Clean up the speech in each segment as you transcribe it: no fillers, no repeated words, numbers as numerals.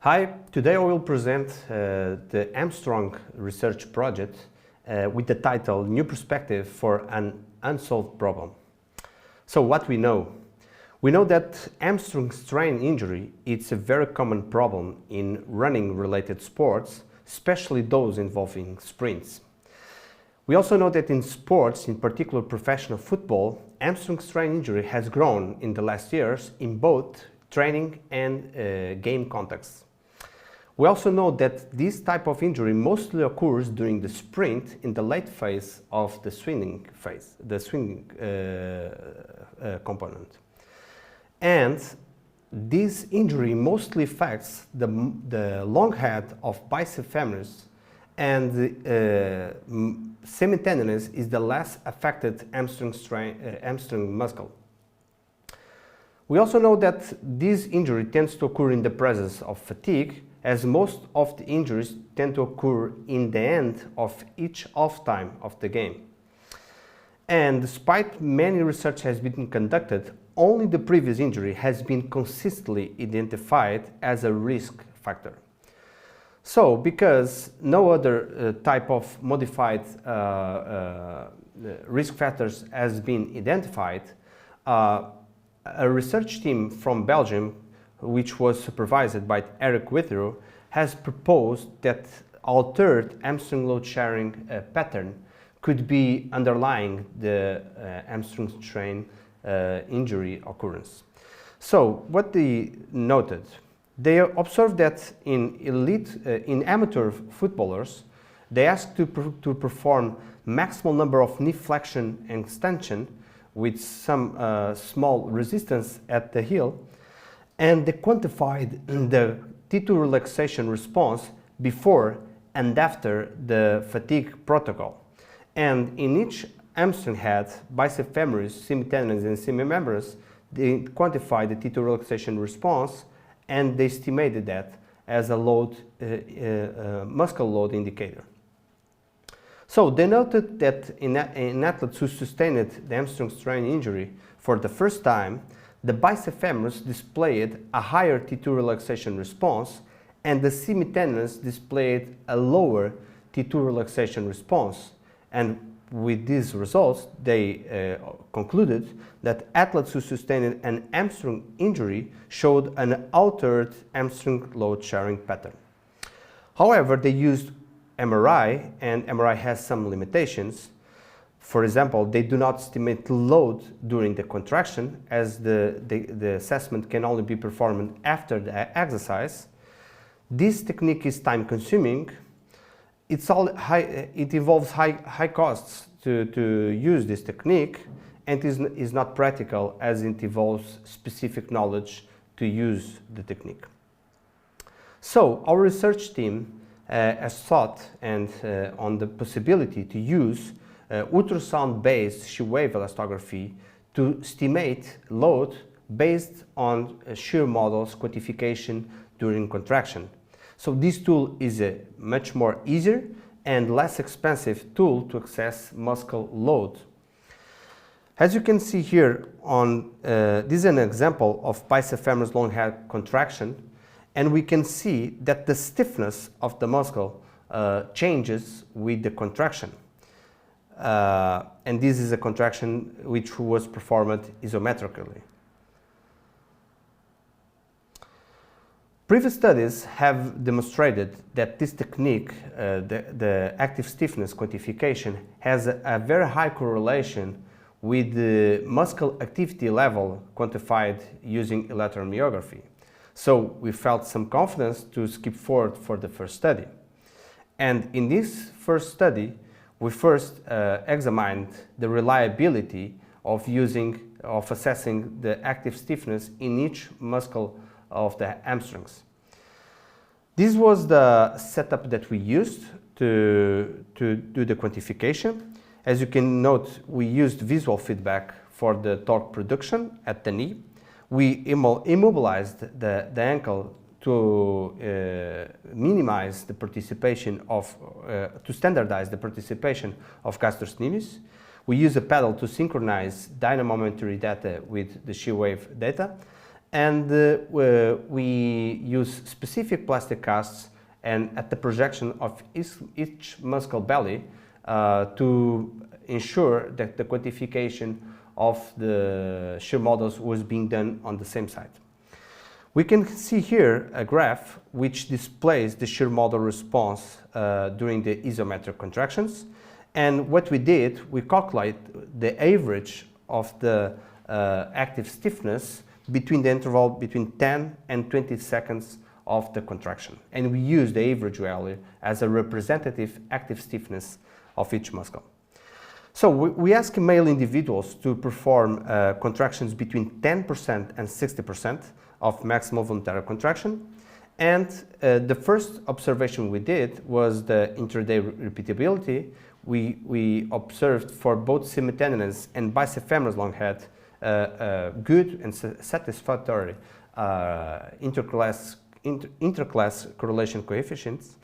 Hi, today I will present the Hamstrong research project with the title New Perspective for an Unsolved Problem. So what we know? We know that hamstring strain injury is a very common problem in running related sports, especially those involving sprints. We also know that in sports, in particular professional football, hamstring strain injury has grown in the last years in both training and game contexts. We also know that this type of injury mostly occurs during the sprint in the late phase of the swinging phase, the swinging component. And this injury mostly affects the long head of biceps femoris, and semitendinosus is the less affected hamstring muscle. We also know that this injury tends to occur in the presence of fatigue, as most of the injuries tend to occur in the end of each half time of the game. And despite many research has been conducted, only the previous injury has been consistently identified as a risk factor. So, because no other type of modified risk factors has been identified, a research team from Belgium, which was supervised by Eric Withrow, has proposed that altered hamstring load sharing pattern could be underlying the hamstring strain injury occurrence. So what they noted, they observed that in amateur footballers, they asked to perform maximal number of knee flexion and extension with some small resistance at the heel, and they quantified the T2 relaxation response before and after the fatigue protocol. And in each hamstring head, biceps femoris, semitendinosus and semimembranous, they quantified the T2 relaxation response, and they estimated that as a load, muscle load indicator. So they noted that in athletes who sustained the hamstring strain injury for the first time, the biceps femoris displayed a higher T2 relaxation response, and the semitendinosus displayed a lower T2 relaxation response. And with these results, they concluded that athletes who sustained an hamstring injury showed an altered hamstring load sharing pattern. However, they used MRI, and MRI has some limitations. For example, they do not estimate load during the contraction, as the assessment can only be performed after the exercise. This technique is time consuming. It involves high costs to use this technique, and is not practical, as it involves specific knowledge to use the technique. So our research team has thought on the possibility to use ultrasound-based shear wave elastography to estimate load based on shear models quantification during contraction. So this tool is a much more easier and less expensive tool to access muscle load. As you can see here, this is an example of biceps femoris long head contraction, and we can see that the stiffness of the muscle changes with the contraction. And this is a contraction which was performed isometrically. Previous studies have demonstrated that this technique, the active stiffness quantification, has a very high correlation with the muscle activity level quantified using electromyography. So we felt some confidence to skip forward for the first study. And in this first study, we first examined the reliability of assessing the active stiffness in each muscle of the hamstrings. This was the setup that we used to do the quantification. As you can note, we used visual feedback for the torque production at the knee. We immobilized the ankle to minimize the participation to standardize the participation of gastrocnemius. We use a pedal to synchronize dynamometry data with the shear wave data. and we use specific plastic casts and at the projection of each muscle belly to ensure that the quantification of the shear models was being done on the same site. We can see here a graph which displays the shear model response during the isometric contractions. And what we did, we calculate the average of the active stiffness between the interval between 10 and 20 seconds of the contraction. And we use the average value as a representative active stiffness of each muscle. So we ask male individuals to perform contractions between 10% and 60% of maximal voluntary contraction. And the first observation we did was the intraday repeatability. We observed for both semitendinous and biceps long head good and satisfactory interclass correlation coefficients.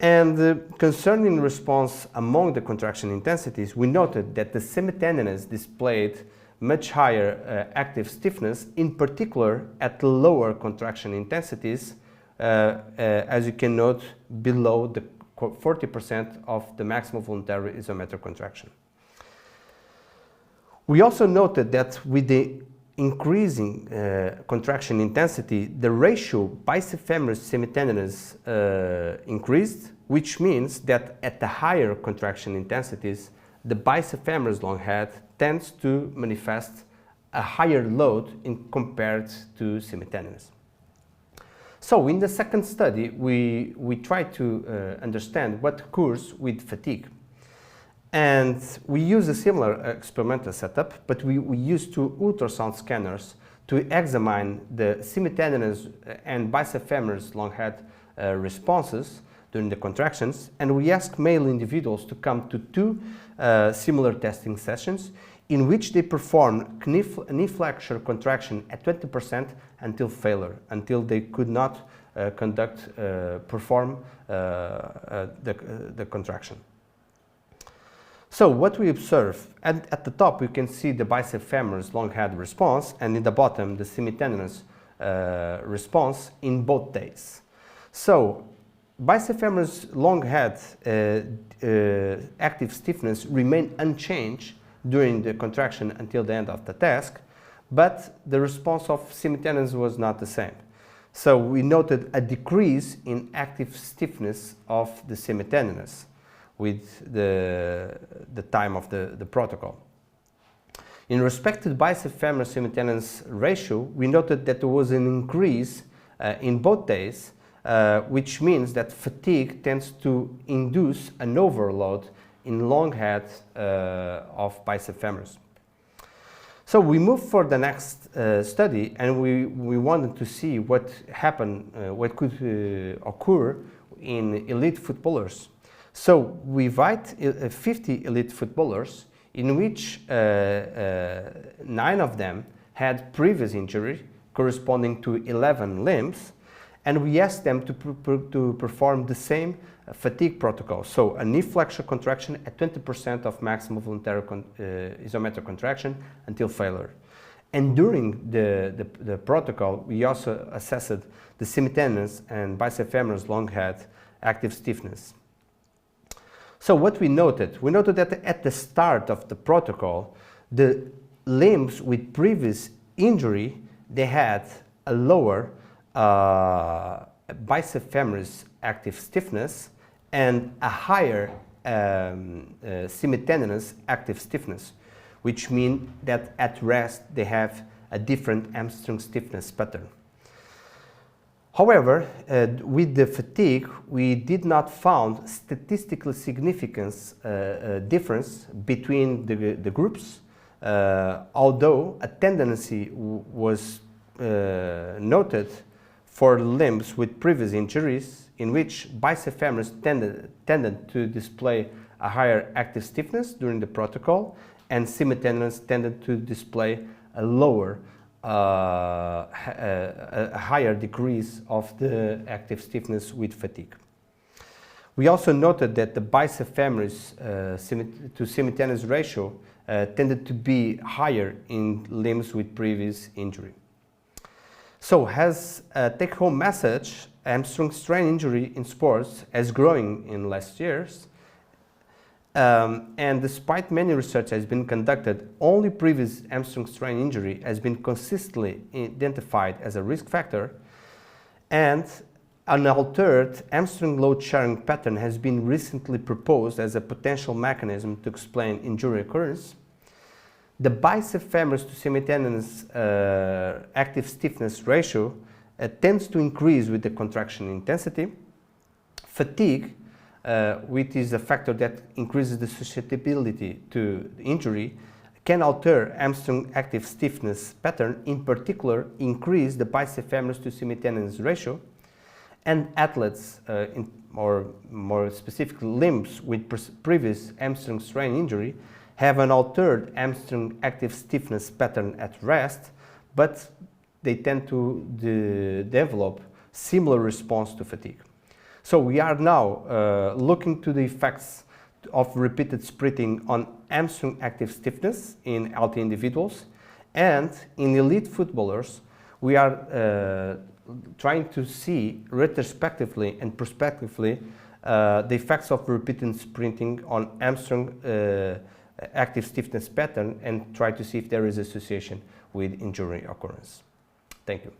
And concerning response among the contraction intensities, we noted that the semitendinous displayed much higher active stiffness, in particular at lower contraction intensities, as you can note below the 40% of the maximal voluntary isometric contraction. We also noted that with the increasing contraction intensity, the ratio biceps femoris semitendinous increased, which means that at the higher contraction intensities, the biceps femoris long head tends to manifest a higher load compared to semitendinous. So in the second study, we tried to understand what occurs with fatigue. And we use a similar experimental setup, but we use two ultrasound scanners to examine the semitendinous and biceps femoris long head responses during the contractions. And we ask male individuals to come to two similar testing sessions in which they perform knee flexure contraction at 20% until failure, until they could not perform the contraction. So what we observe, at the top we can see the biceps femoris long head response, and in the bottom the semitendinous response in both days. So biceps femoris long head active stiffness remained unchanged during the contraction until the end of the task, but the response of semitendinous was not the same. So we noted a decrease in active stiffness of the semitendinous with the time of the protocol. In respect to the biceps femoris semitendinous ratio, we noted that there was an increase in both days, which means that fatigue tends to induce an overload in long head of biceps femoris. So we moved for the next study, and we wanted to see what happened, what could occur in elite footballers. So we invite 50 elite footballers, in which 9 of them had previous injury corresponding to 11 limbs, and we asked them to perform the same fatigue protocol. So a knee flexure contraction at 20% of maximal voluntary isometric contraction until failure. And during the protocol, we also assessed the semitendinous and biceps femoris long head active stiffness. So what we noted that at the start of the protocol, the limbs with previous injury, they had a lower biceps femoris active stiffness and a higher semitendinous active stiffness, which means that at rest they have a different hamstring stiffness pattern. However, with the fatigue, we did not find statistically significant difference between the groups, although a tendency was noted for limbs with previous injuries, in which biceps femoris tended to display a higher active stiffness during the protocol, and semitendinous tended to display a lower a higher decrease of the active stiffness with fatigue. We also noted that the biceps femoris to semitendinous ratio tended to be higher in limbs with previous injury. So as a take-home message, hamstring strain injury in sports is growing in last years. And despite many research has been conducted, only previous hamstring strain injury has been consistently identified as a risk factor, and an altered hamstring load sharing pattern has been recently proposed as a potential mechanism to explain injury occurrence. The bicep femoris to semitendinosus active stiffness ratio tends to increase with the contraction intensity. Fatigue, which is a factor that increases the susceptibility to injury, can alter hamstring active stiffness pattern, in particular increase the bicep femoris to semitendinosus ratio, and athletes, or more specifically limbs with previous hamstring strain injury, have an altered hamstring active stiffness pattern at rest, but they tend to develop similar response to fatigue. So we are now looking to the effects of repeated sprinting on hamstring active stiffness in healthy individuals, and in elite footballers we are trying to see retrospectively and prospectively the effects of repeated sprinting on hamstring active stiffness pattern, and try to see if there is association with injury occurrence. Thank you.